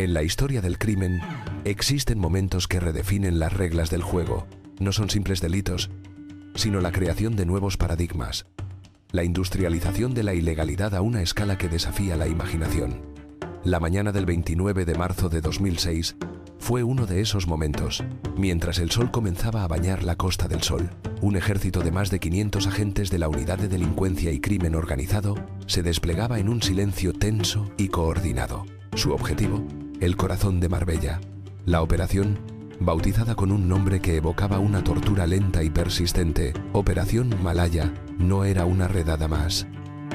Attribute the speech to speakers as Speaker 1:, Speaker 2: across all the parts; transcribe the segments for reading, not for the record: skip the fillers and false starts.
Speaker 1: En la historia del crimen, existen momentos que redefinen las reglas del juego. No son simples delitos, sino la creación de nuevos paradigmas. La industrialización de la ilegalidad a una escala que desafía la imaginación. La mañana del 29 de marzo de 2006 fue uno de esos momentos. Mientras el sol comenzaba a bañar la Costa del Sol, un ejército de más de 500 agentes de la Unidad de Delincuencia y Crimen Organizado se desplegaba en un silencio tenso y coordinado. Su objetivo, el corazón de Marbella. La operación, bautizada con un nombre que evocaba una tortura lenta y persistente, Operación Malaya, no era una redada más.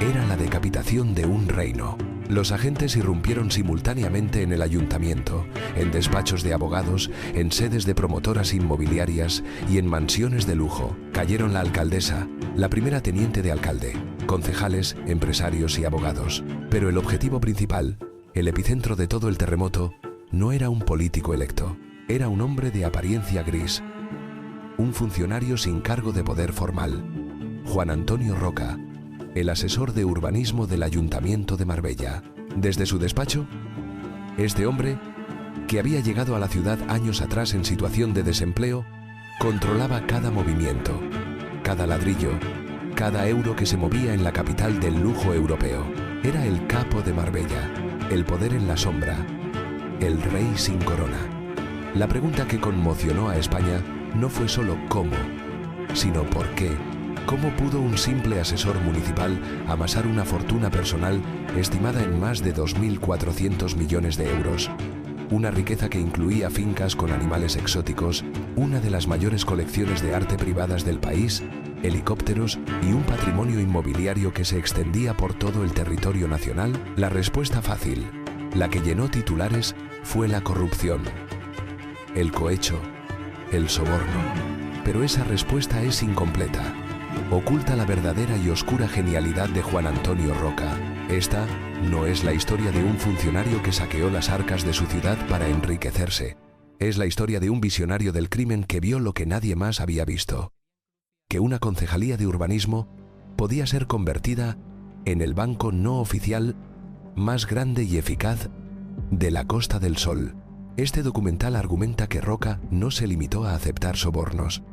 Speaker 1: Era la decapitación de un reino. Los agentes irrumpieron simultáneamente en el ayuntamiento, en despachos de abogados, en sedes de promotoras inmobiliarias y en mansiones de lujo. Cayeron la alcaldesa, la primera teniente de alcalde, concejales, empresarios y abogados. Pero el objetivo principal, el epicentro de todo el terremoto, no era un político electo. Era un hombre de apariencia gris, un funcionario sin cargo de poder formal, Juan Antonio Roca, el asesor de urbanismo del Ayuntamiento de Marbella. Desde su despacho, este hombre, que había llegado a la ciudad años atrás en situación de desempleo, controlaba cada movimiento, cada ladrillo, cada euro que se movía en la capital del lujo europeo. Era el capo de Marbella, el poder en la sombra, el rey sin corona. La pregunta que conmocionó a España no fue solo cómo, sino por qué. ¿Cómo pudo un simple asesor municipal amasar una fortuna personal estimada en más de 2.400 millones de euros? Una riqueza que incluía fincas con animales exóticos, una de las mayores colecciones de arte privadas del país, helicópteros y un patrimonio inmobiliario que se extendía por todo el territorio nacional. La respuesta fácil, la que llenó titulares, fue la corrupción, el cohecho, el soborno. Pero esa respuesta es incompleta. Oculta la verdadera y oscura genialidad de Juan Antonio Roca. Esta no es la historia de un funcionario que saqueó las arcas de su ciudad para enriquecerse. Es la historia de un visionario del crimen que vio lo que nadie más había visto. Que una concejalía de urbanismo podía ser convertida en el banco no oficial más grande y eficaz de la Costa del Sol. Este documental argumenta que Roca no se limitó a aceptar sobornos.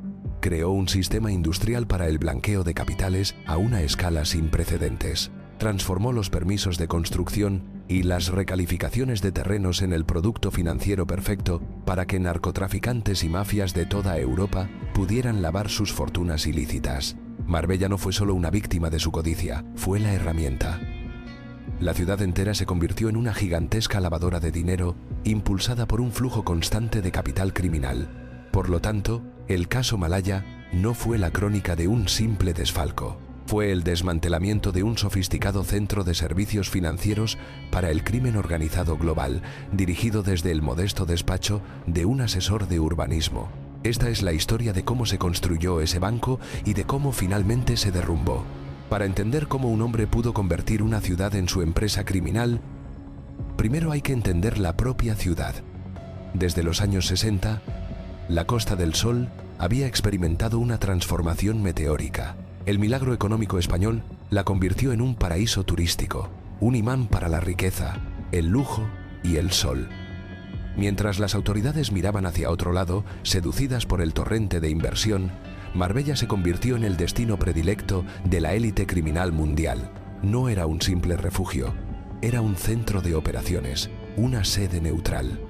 Speaker 1: Creó un sistema industrial para el blanqueo de capitales a una escala sin precedentes. Transformó los permisos de construcción y las recalificaciones de terrenos en el producto financiero perfecto para que narcotraficantes y mafias de toda Europa pudieran lavar sus fortunas ilícitas. Marbella no fue solo una víctima de su codicia, fue la herramienta. La ciudad entera se convirtió en una gigantesca lavadora de dinero impulsada por un flujo constante de capital criminal. Por lo tanto, el caso Malaya no fue la crónica de un simple desfalco. Fue el desmantelamiento de un sofisticado centro de servicios financieros para el crimen organizado global, dirigido desde el modesto despacho de un asesor de urbanismo. Esta es la historia de cómo se construyó ese banco y de cómo finalmente se derrumbó. Para entender cómo un hombre pudo convertir una ciudad en su empresa criminal, primero hay que entender la propia ciudad. Desde los años 60, la Costa del Sol había experimentado una transformación meteórica. El milagro económico español la convirtió en un paraíso turístico, un imán para la riqueza, el lujo y el sol. Mientras las autoridades miraban hacia otro lado, seducidas por el torrente de inversión, Marbella se convirtió en el destino predilecto de la élite criminal mundial. No era un simple refugio, era un centro de operaciones, una sede neutral.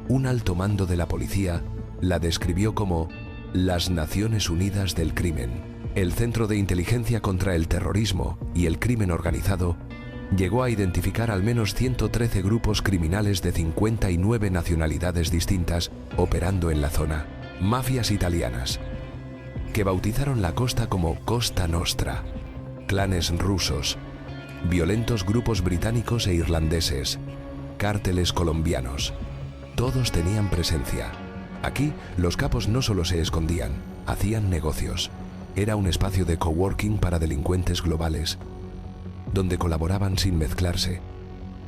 Speaker 1: Un alto mando de la policía la describió como las Naciones Unidas del Crimen. El Centro de Inteligencia contra el Terrorismo y el Crimen Organizado llegó a identificar al menos 113 grupos criminales de 59 nacionalidades distintas operando en la zona. Mafias italianas, que bautizaron la costa como Costa Nostra, clanes rusos, violentos grupos británicos e irlandeses, cárteles colombianos. Todos tenían presencia. Aquí, los capos no solo se escondían, hacían negocios. Era un espacio de coworking para delincuentes globales, donde colaboraban sin mezclarse,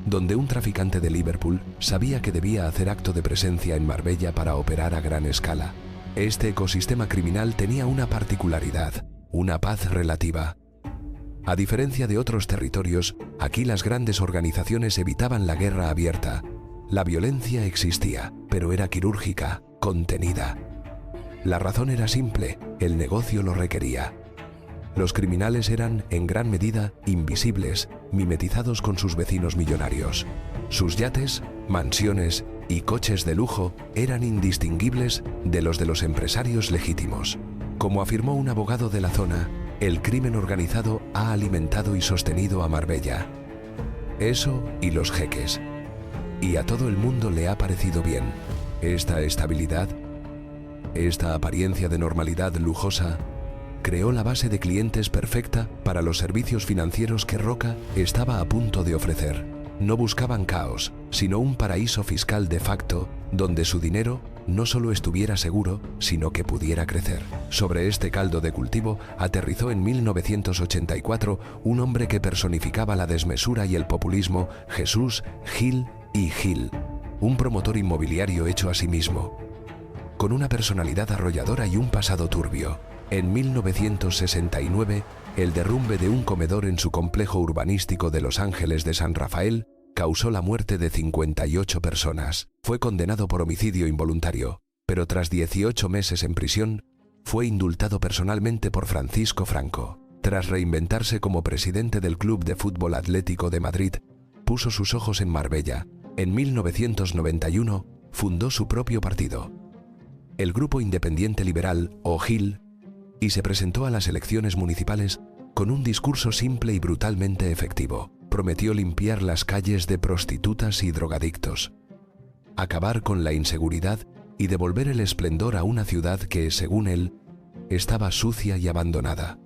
Speaker 1: donde un traficante de Liverpool sabía que debía hacer acto de presencia en Marbella para operar a gran escala. Este ecosistema criminal tenía una particularidad, una paz relativa. A diferencia de otros territorios, aquí las grandes organizaciones evitaban la guerra abierta, La violencia existía, pero era quirúrgica, contenida. La razón era simple, el negocio lo requería. Los criminales eran, en gran medida, invisibles, mimetizados con sus vecinos millonarios. Sus yates, mansiones y coches de lujo eran indistinguibles de los empresarios legítimos. Como afirmó un abogado de la zona, el crimen organizado ha alimentado y sostenido a Marbella. Eso y los jeques. Y a todo el mundo le ha parecido bien. Esta estabilidad, esta apariencia de normalidad lujosa, creó la base de clientes perfecta para los servicios financieros que Roca estaba a punto de ofrecer. No buscaban caos, sino un paraíso fiscal de facto, donde su dinero no solo estuviera seguro, sino que pudiera crecer. Sobre este caldo de cultivo aterrizó en 1984 un hombre que personificaba la desmesura y el populismo, Jesús Gil y Gil, un promotor inmobiliario hecho a sí mismo, con una personalidad arrolladora y un pasado turbio. En 1969, el derrumbe de un comedor en su complejo urbanístico de Los Ángeles de San Rafael causó la muerte de 58 personas. Fue condenado por homicidio involuntario, pero tras 18 meses en prisión, fue indultado personalmente por Francisco Franco. Tras reinventarse como presidente del Club de Fútbol Atlético de Madrid, puso sus ojos en Marbella. En 1991, fundó su propio partido, el Grupo Independiente Liberal, o GIL, y se presentó a las elecciones municipales con un discurso simple y brutalmente efectivo. Prometió limpiar las calles de prostitutas y drogadictos, acabar con la inseguridad y devolver el esplendor a una ciudad que, según él, estaba sucia y abandonada.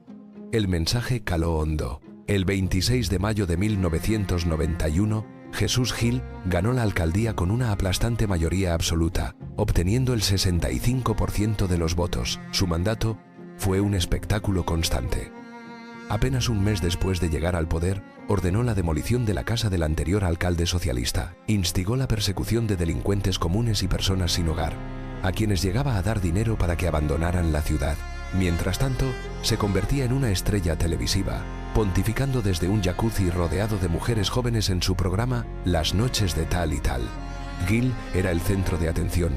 Speaker 1: El mensaje caló hondo. El 26 de mayo de 1991, Jesús Gil ganó la alcaldía con una aplastante mayoría absoluta, obteniendo el 65% de los votos. Su mandato fue un espectáculo constante. Apenas un mes después de llegar al poder, ordenó la demolición de la casa del anterior alcalde socialista. Instigó la persecución de delincuentes comunes y personas sin hogar, a quienes llegaba a dar dinero para que abandonaran la ciudad. Mientras tanto, se convertía en una estrella televisiva, pontificando desde un jacuzzi rodeado de mujeres jóvenes en su programa Las noches de tal y tal. Gil era el centro de atención,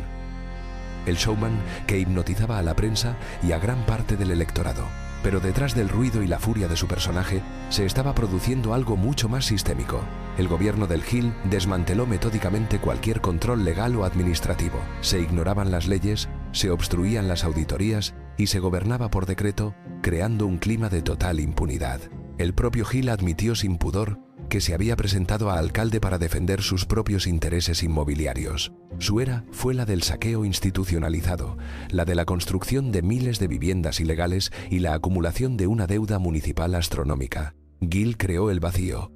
Speaker 1: el showman que hipnotizaba a la prensa y a gran parte del electorado. Pero detrás del ruido y la furia de su personaje se estaba produciendo algo mucho más sistémico. El gobierno del Gil desmanteló metódicamente cualquier control legal o administrativo. Se ignoraban las leyes, se obstruían las auditorías y se gobernaba por decreto, creando un clima de total impunidad. El propio Gil admitió sin pudor que se había presentado a alcalde para defender sus propios intereses inmobiliarios. Su era fue la del saqueo institucionalizado, la de la construcción de miles de viviendas ilegales y la acumulación de una deuda municipal astronómica. Gil creó el vacío,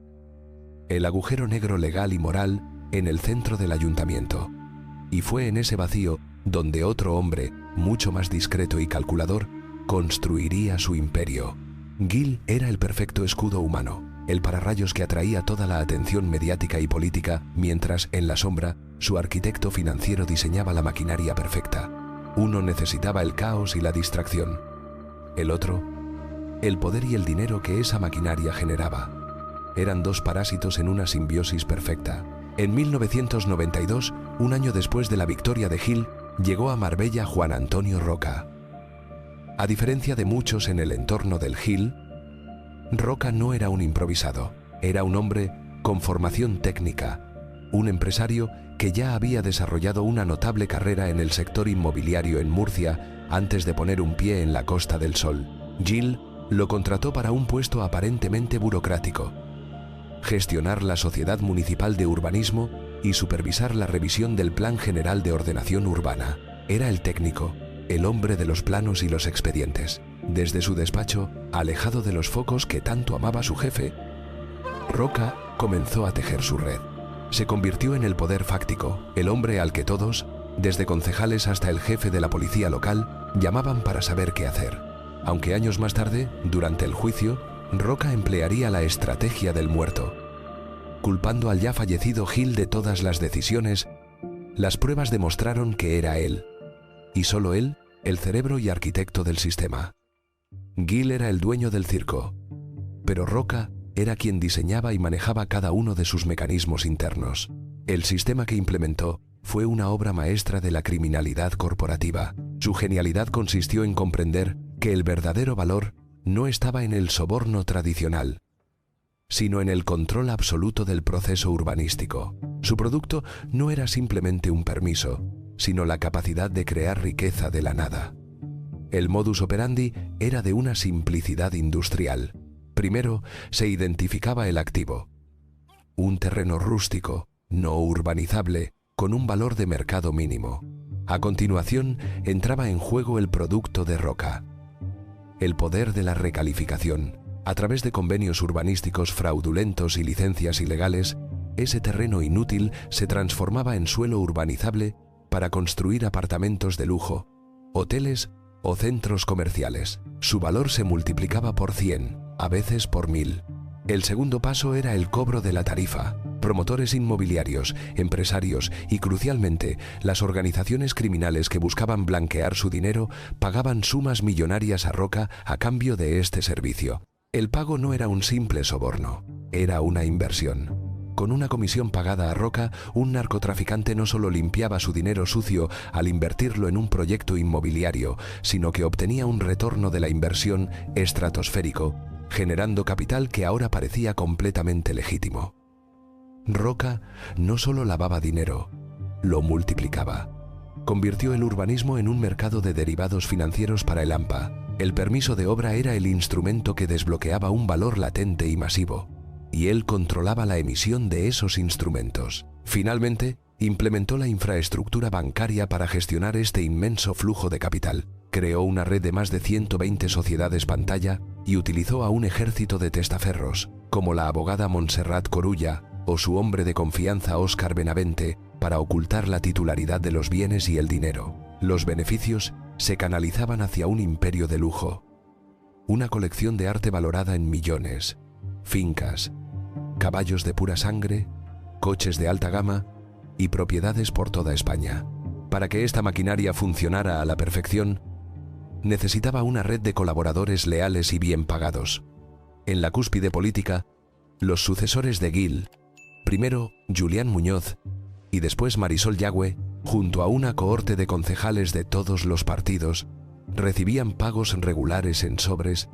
Speaker 1: el agujero negro legal y moral en el centro del ayuntamiento. Y fue en ese vacío donde otro hombre, mucho más discreto y calculador, construiría su imperio. Gil era el perfecto escudo humano, el pararrayos que atraía toda la atención mediática y política, mientras, en la sombra, su arquitecto financiero diseñaba la maquinaria perfecta. Uno necesitaba el caos y la distracción. El otro, el poder y el dinero que esa maquinaria generaba. Eran dos parásitos en una simbiosis perfecta. En 1992, un año después de la victoria de Gil, llegó a Marbella Juan Antonio Roca. A diferencia de muchos en el entorno del Gil, Roca no era un improvisado, era un hombre con formación técnica, un empresario que ya había desarrollado una notable carrera en el sector inmobiliario en Murcia antes de poner un pie en la Costa del Sol. Gil lo contrató para un puesto aparentemente burocrático: gestionar la Sociedad Municipal de Urbanismo y supervisar la revisión del Plan General de Ordenación Urbana. Era el técnico, el hombre de los planos y los expedientes. Desde su despacho, alejado de los focos que tanto amaba su jefe, Roca comenzó a tejer su red. Se convirtió en el poder fáctico, el hombre al que todos, desde concejales hasta el jefe de la policía local, llamaban para saber qué hacer. Aunque años más tarde, durante el juicio, Roca emplearía la estrategia del muerto. Culpando al ya fallecido Gil de todas las decisiones, las pruebas demostraron que era él, y solo él, el cerebro y arquitecto del sistema. Gil era el dueño del circo, pero Roca era quien diseñaba y manejaba cada uno de sus mecanismos internos. El sistema que implementó fue una obra maestra de la criminalidad corporativa. Su genialidad consistió en comprender que el verdadero valor no estaba en el soborno tradicional, sino en el control absoluto del proceso urbanístico. Su producto no era simplemente un permiso, sino la capacidad de crear riqueza de la nada. El modus operandi era de una simplicidad industrial. Primero se identificaba el activo, un terreno rústico, no urbanizable, con un valor de mercado mínimo. A continuación entraba en juego el producto de roca. El poder de la recalificación. A través de convenios urbanísticos fraudulentos y licencias ilegales, ese terreno inútil se transformaba en suelo urbanizable para construir apartamentos de lujo, hoteles o centros comerciales. Su valor se multiplicaba por 100, a veces por 1000. El segundo paso era el cobro de la tarifa. Promotores inmobiliarios, empresarios y, crucialmente, las organizaciones criminales que buscaban blanquear su dinero pagaban sumas millonarias a Roca a cambio de este servicio. El pago no era un simple soborno, era una inversión. Con una comisión pagada a Roca, un narcotraficante no solo limpiaba su dinero sucio al invertirlo en un proyecto inmobiliario, sino que obtenía un retorno de la inversión estratosférico, generando capital que ahora parecía completamente legítimo. Roca no solo lavaba dinero, lo multiplicaba. Convirtió el urbanismo en un mercado de derivados financieros para el AMPA. El permiso de obra era el instrumento que desbloqueaba un valor latente y masivo, y él controlaba la emisión de esos instrumentos. Finalmente, implementó la infraestructura bancaria para gestionar este inmenso flujo de capital. Creó una red de más de 120 sociedades pantalla y utilizó a un ejército de testaferros, como la abogada Montserrat Corulla o su hombre de confianza Óscar Benavente, para ocultar la titularidad de los bienes y el dinero. Los beneficios se canalizaban hacia un imperio de lujo, una colección de arte valorada en millones, fincas, caballos de pura sangre, coches de alta gama y propiedades por toda España. Para que esta maquinaria funcionara a la perfección, necesitaba una red de colaboradores leales y bien pagados. En la cúspide política, los sucesores de Gil, primero Julián Muñoz y después Marisol Yagüe, junto a una cohorte de concejales de todos los partidos, recibían pagos regulares en sobres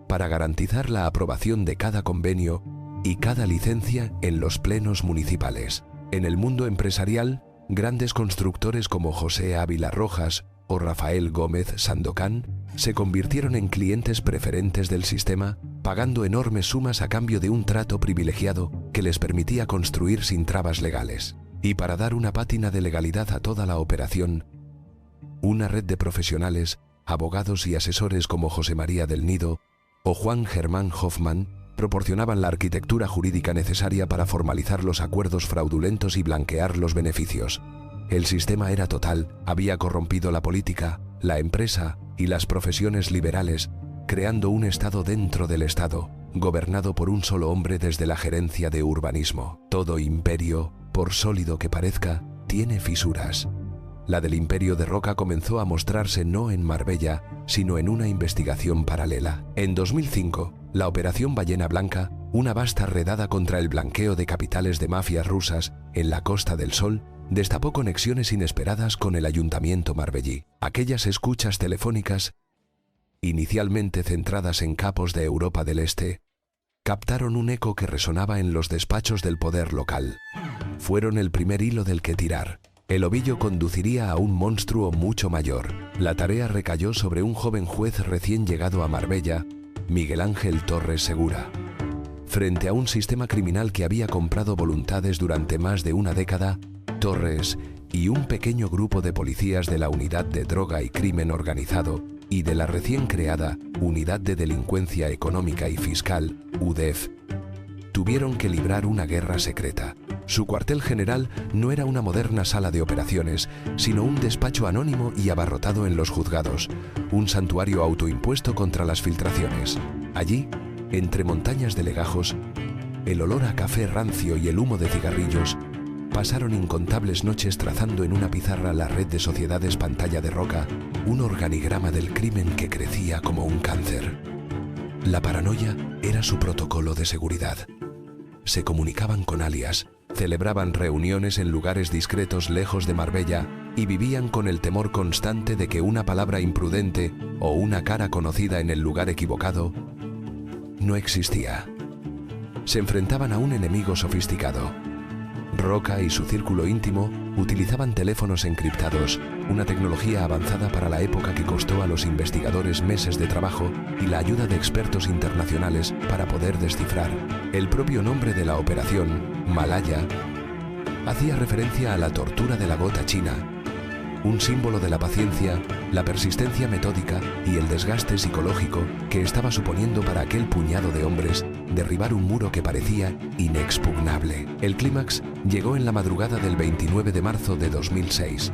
Speaker 1: para garantizar la aprobación de cada convenio y cada licencia en los plenos municipales. En el mundo empresarial, grandes constructores como José Ávila Rojas o Rafael Gómez Sandokan se convirtieron en clientes preferentes del sistema, pagando enormes sumas a cambio de un trato privilegiado que les permitía construir sin trabas legales. Y para dar una pátina de legalidad a toda la operación, una red de profesionales, abogados y asesores como José María del Nido o Juan Germán Hoffman proporcionaban la arquitectura jurídica necesaria para formalizar los acuerdos fraudulentos y blanquear los beneficios. El sistema era total, había corrompido la política, la empresa y las profesiones liberales, creando un Estado dentro del Estado, gobernado por un solo hombre desde la gerencia de urbanismo. Todo imperio, por sólido que parezca, tiene fisuras. La del imperio de Roca comenzó a mostrarse no en Marbella, sino en una investigación paralela. En 2005, la Operación Ballena Blanca, una vasta redada contra el blanqueo de capitales de mafias rusas en la Costa del Sol, destapó conexiones inesperadas con el ayuntamiento marbellí. Aquellas escuchas telefónicas, inicialmente centradas en capos de Europa del Este, captaron un eco que resonaba en los despachos del poder local. Fueron el primer hilo del que tirar. El ovillo conduciría a un monstruo mucho mayor. La tarea recayó sobre un joven juez recién llegado a Marbella, Miguel Ángel Torres Segura. Frente a un sistema criminal que había comprado voluntades durante más de una década, Torres y un pequeño grupo de policías de la Unidad de Droga y Crimen Organizado y de la recién creada Unidad de Delincuencia Económica y Fiscal, UDEF, tuvieron que librar una guerra secreta. Su cuartel general no era una moderna sala de operaciones, sino un despacho anónimo y abarrotado en los juzgados, un santuario autoimpuesto contra las filtraciones. Allí, entre montañas de legajos, el olor a café rancio y el humo de cigarrillos, pasaron incontables noches trazando en una pizarra la red de sociedades pantalla de Roca, un organigrama del crimen que crecía como un cáncer. La paranoia era su protocolo de seguridad. Se comunicaban con alias, celebraban reuniones en lugares discretos lejos de Marbella y vivían con el temor constante de que una palabra imprudente o una cara conocida en el lugar equivocado no existía. Se enfrentaban a un enemigo sofisticado. Roca y su círculo íntimo utilizaban teléfonos encriptados, una tecnología avanzada para la época que costó a los investigadores meses de trabajo y la ayuda de expertos internacionales para poder descifrar. El propio nombre de la operación, Malaya, hacía referencia a la tortura de la gota china, un símbolo de la paciencia, la persistencia metódica y el desgaste psicológico que estaba suponiendo para aquel puñado de hombres derribar un muro que parecía inexpugnable. El clímax llegó en la madrugada del 29 de marzo de 2006.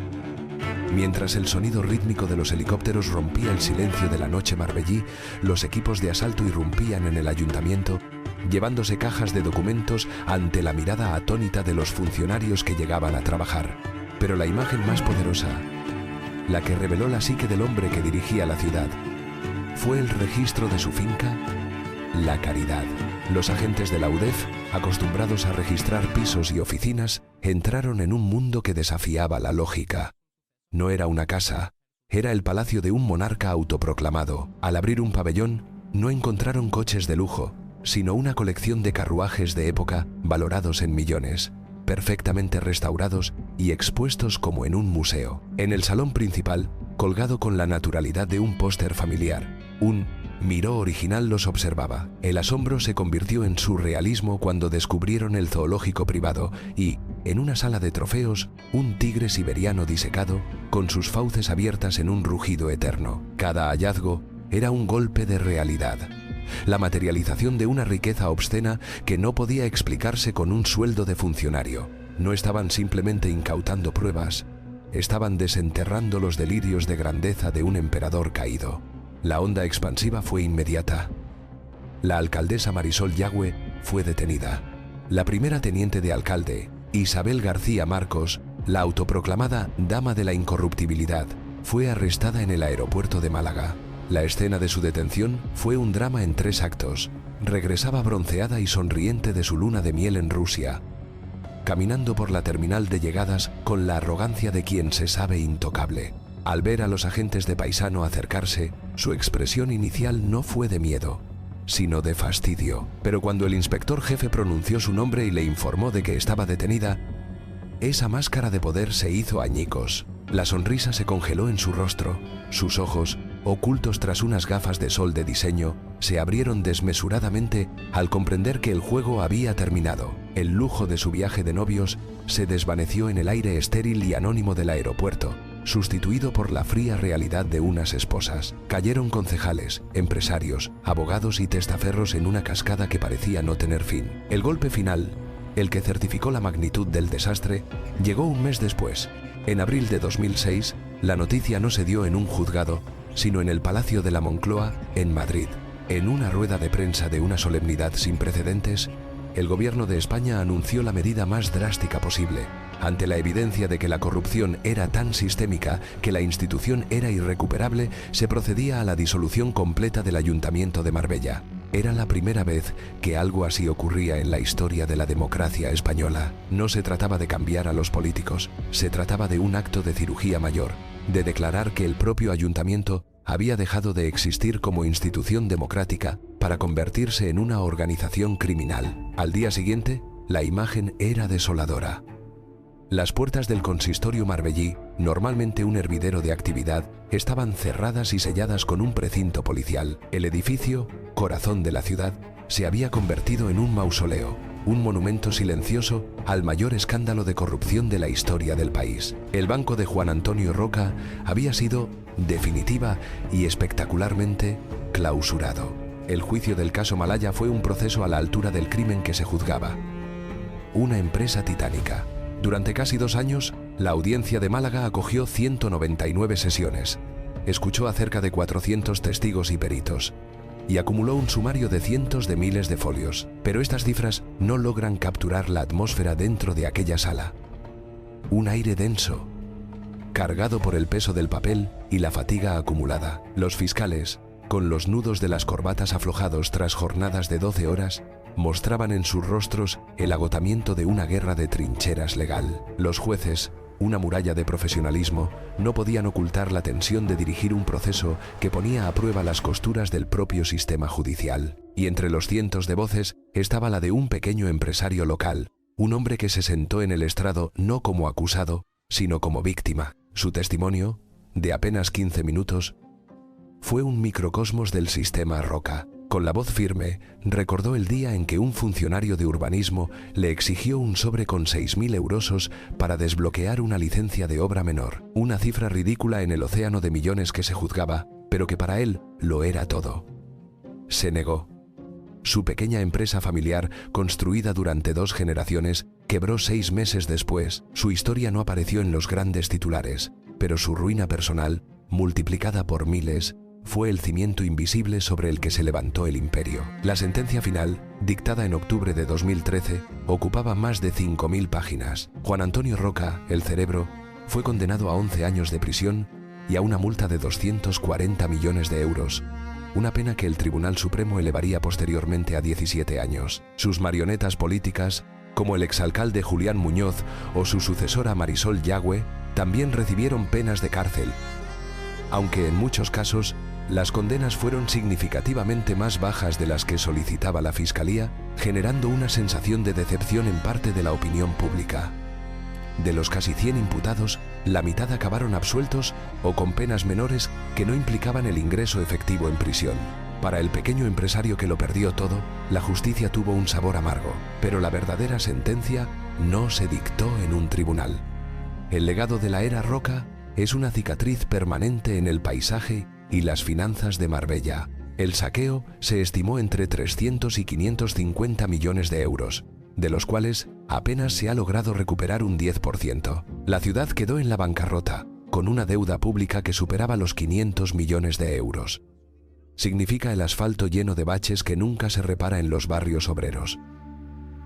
Speaker 1: Mientras el sonido rítmico de los helicópteros rompía el silencio de la noche marbellí, los equipos de asalto irrumpían en el ayuntamiento, llevándose cajas de documentos ante la mirada atónita de los funcionarios que llegaban a trabajar. Pero la imagen más poderosa, la que reveló la psique del hombre que dirigía la ciudad, fue el registro de su finca, La Caridad. Los agentes de la UDEF, acostumbrados a registrar pisos y oficinas, entraron en un mundo que desafiaba la lógica. No era una casa, era el palacio de un monarca autoproclamado. Al abrir un pabellón, no encontraron coches de lujo, sino una colección de carruajes de época valorados en millones, perfectamente restaurados y expuestos como en un museo. En el salón principal, colgado con la naturalidad de un póster familiar, un Miró original los observaba. El asombro se convirtió en surrealismo cuando descubrieron el zoológico privado y, en una sala de trofeos, un tigre siberiano disecado con sus fauces abiertas en un rugido eterno. Cada hallazgo era un golpe de realidad, la materialización de una riqueza obscena que no podía explicarse con un sueldo de funcionario. No estaban simplemente incautando pruebas, estaban desenterrando los delirios de grandeza de un emperador caído. La onda expansiva fue inmediata. La alcaldesa Marisol Yagüe fue detenida. La primera teniente de alcalde, Isabel García Marcos, la autoproclamada Dama de la Incorruptibilidad, fue arrestada en el aeropuerto de Málaga. La escena de su detención fue un drama en 3 actos. Regresaba bronceada y sonriente de su luna de miel en Rusia, caminando por la terminal de llegadas con la arrogancia de quien se sabe intocable. Al ver a los agentes de paisano acercarse, su expresión inicial no fue de miedo, sino de fastidio. Pero cuando el inspector jefe pronunció su nombre y le informó de que estaba detenida, esa máscara de poder se hizo añicos. La sonrisa se congeló en su rostro, sus ojos, ocultos tras unas gafas de sol de diseño, se abrieron desmesuradamente al comprender que el juego había terminado. El lujo de su viaje de novios se desvaneció en el aire estéril y anónimo del aeropuerto, sustituido por la fría realidad de unas esposas. Cayeron concejales, empresarios, abogados y testaferros en una cascada que parecía no tener fin. El golpe final, el que certificó la magnitud del desastre, llegó un mes después. En abril de 2006, la noticia no se dio en un juzgado, sino en el Palacio de la Moncloa, en Madrid. En una rueda de prensa de una solemnidad sin precedentes, el gobierno de España anunció la medida más drástica posible. Ante la evidencia de que la corrupción era tan sistémica que la institución era irrecuperable, se procedía a la disolución completa del Ayuntamiento de Marbella. Era la primera vez que algo así ocurría en la historia de la democracia española. No se trataba de cambiar a los políticos, se trataba de un acto de cirugía mayor, de declarar que el propio ayuntamiento había dejado de existir como institución democrática para convertirse en una organización criminal. Al día siguiente, la imagen era desoladora. Las puertas del consistorio marbellí, normalmente un hervidero de actividad, estaban cerradas y selladas con un precinto policial. El edificio, corazón de la ciudad, se había convertido en un mausoleo, un monumento silencioso al mayor escándalo de corrupción de la historia del país. El banco de Juan Antonio Roca había sido definitiva y espectacularmente clausurado. El juicio del caso Malaya fue un proceso a la altura del crimen que se juzgaba. Una empresa titánica. Durante casi 2 años, la audiencia de Málaga acogió 199 sesiones, escuchó a cerca de 400 testigos y peritos, y acumuló un sumario de cientos de miles de folios. Pero estas cifras no logran capturar la atmósfera dentro de aquella sala. Un aire denso, cargado por el peso del papel y la fatiga acumulada. Los fiscales, con los nudos de las corbatas aflojados tras jornadas de 12 horas, mostraban en sus rostros el agotamiento de una guerra de trincheras legal. Los jueces, una muralla de profesionalismo, no podían ocultar la tensión de dirigir un proceso que ponía a prueba las costuras del propio sistema judicial. Y entre los cientos de voces estaba la de un pequeño empresario local, un hombre que se sentó en el estrado no como acusado, sino como víctima. Su testimonio, de apenas 15 minutos, fue un microcosmos del sistema Roca. Con la voz firme, recordó el día en que un funcionario de urbanismo le exigió un sobre con 6.000 euros para desbloquear una licencia de obra menor, una cifra ridícula en el océano de millones que se juzgaba, pero que para él lo era todo. Se negó. Su pequeña empresa familiar, construida durante 2 generaciones, quebró 6 meses después. Su historia no apareció en los grandes titulares, pero su ruina personal, multiplicada por miles, fue el cimiento invisible sobre el que se levantó el imperio. La sentencia final, dictada en octubre de 2013, ocupaba más de 5.000 páginas. Juan Antonio Roca, el Cerebro, fue condenado a 11 años de prisión y a una multa de 240 millones de euros, una pena que el Tribunal Supremo elevaría posteriormente a 17 años. Sus marionetas políticas, como el exalcalde Julián Muñoz o su sucesora Marisol Yagüe, también recibieron penas de cárcel, aunque en muchos casos las condenas fueron significativamente más bajas de las que solicitaba la Fiscalía, generando una sensación de decepción en parte de la opinión pública. De los casi 100 imputados, la mitad acabaron absueltos o con penas menores que no implicaban el ingreso efectivo en prisión. Para el pequeño empresario que lo perdió todo, la justicia tuvo un sabor amargo, pero la verdadera sentencia no se dictó en un tribunal. El legado de la era Roca es una cicatriz permanente en el paisaje y las finanzas de Marbella. El saqueo se estimó entre 300 y 550 millones de euros, de los cuales apenas se ha logrado recuperar un 10%. La ciudad quedó en la bancarrota, con una deuda pública que superaba los 500 millones de euros. Significa el asfalto lleno de baches que nunca se repara en los barrios obreros.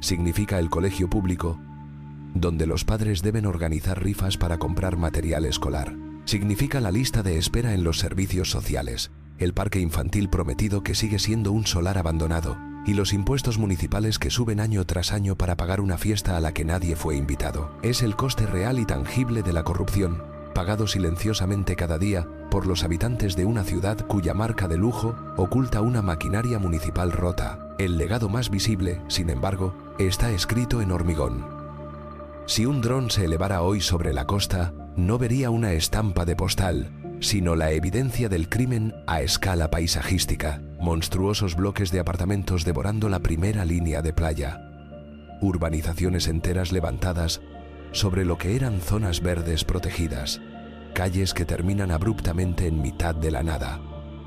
Speaker 1: Significa el colegio público, donde los padres deben organizar rifas para comprar material escolar. Significa la lista de espera en los servicios sociales, el parque infantil prometido que sigue siendo un solar abandonado, y los impuestos municipales que suben año tras año para pagar una fiesta a la que nadie fue invitado. Es el coste real y tangible de la corrupción, pagado silenciosamente cada día por los habitantes de una ciudad cuya marca de lujo oculta una maquinaria municipal rota. El legado más visible, sin embargo, está escrito en hormigón. Si un dron se elevara hoy sobre la costa, no vería una estampa de postal, sino la evidencia del crimen a escala paisajística. Monstruosos bloques de apartamentos devorando la primera línea de playa. Urbanizaciones enteras levantadas sobre lo que eran zonas verdes protegidas. Calles que terminan abruptamente en mitad de la nada.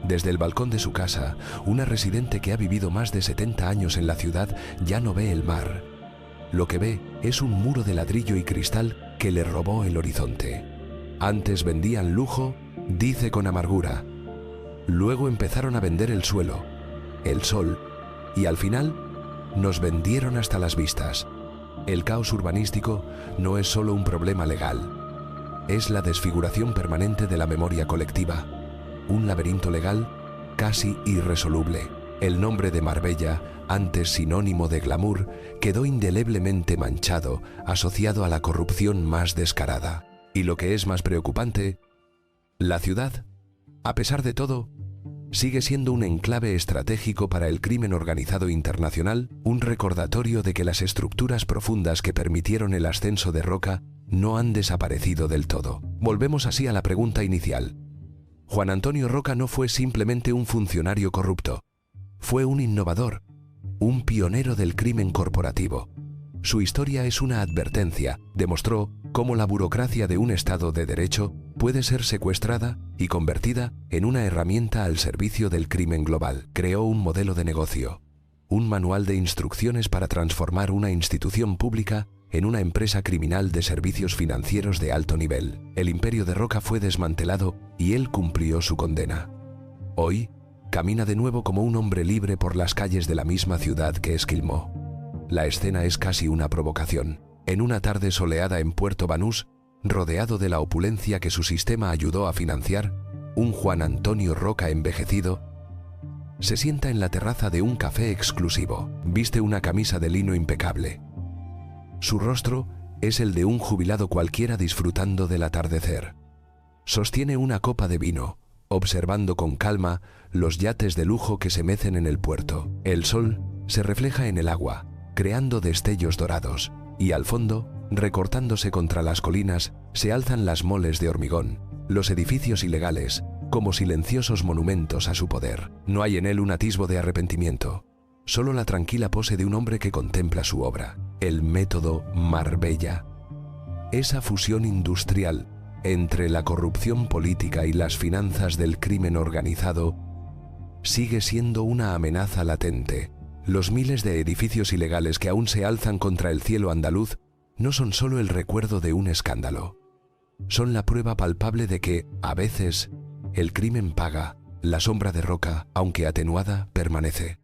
Speaker 1: Desde el balcón de su casa, una residente que ha vivido más de 70 años en la ciudad ya no ve el mar. Lo que ve es un muro de ladrillo y cristal que le robó el horizonte. Antes vendían lujo, dice con amargura. Luego empezaron a vender el suelo, el sol, y al final nos vendieron hasta las vistas. El caos urbanístico no es solo un problema legal, es la desfiguración permanente de la memoria colectiva, un laberinto legal casi irresoluble. El nombre de Marbella, antes sinónimo de glamour, quedó indeleblemente manchado, asociado a la corrupción más descarada. Y lo que es más preocupante, la ciudad, a pesar de todo, sigue siendo un enclave estratégico para el crimen organizado internacional, un recordatorio de que las estructuras profundas que permitieron el ascenso de Roca no han desaparecido del todo. Volvemos así a la pregunta inicial. Juan Antonio Roca no fue simplemente un funcionario corrupto, fue un innovador, un pionero del crimen corporativo. Su historia es una advertencia, demostró cómo la burocracia de un Estado de Derecho puede ser secuestrada y convertida en una herramienta al servicio del crimen global. Creó un modelo de negocio, un manual de instrucciones para transformar una institución pública en una empresa criminal de servicios financieros de alto nivel. El imperio de Roca fue desmantelado y él cumplió su condena. Hoy, camina de nuevo como un hombre libre por las calles de la misma ciudad que esquilmó. La escena es casi una provocación. En una tarde soleada en Puerto Banús, rodeado de la opulencia que su sistema ayudó a financiar, un Juan Antonio Roca envejecido Se sienta en la terraza de un café exclusivo. Viste una camisa de lino impecable. Su rostro es el de un jubilado cualquiera disfrutando del atardecer. Sostiene una copa de vino, observando con calma los yates de lujo que se mecen en el puerto. El sol se refleja en el agua, creando destellos dorados, y al fondo, recortándose contra las colinas, se alzan las moles de hormigón, los edificios ilegales, como silenciosos monumentos a su poder. No hay en él un atisbo de arrepentimiento, solo la tranquila pose de un hombre que contempla su obra. El método Marbella. Esa fusión industrial entre la corrupción política y las finanzas del crimen organizado sigue siendo una amenaza latente. Los miles de edificios ilegales que aún se alzan contra el cielo andaluz no son solo el recuerdo de un escándalo. Son la prueba palpable de que, a veces, el crimen paga, la sombra de Roca, aunque atenuada, permanece.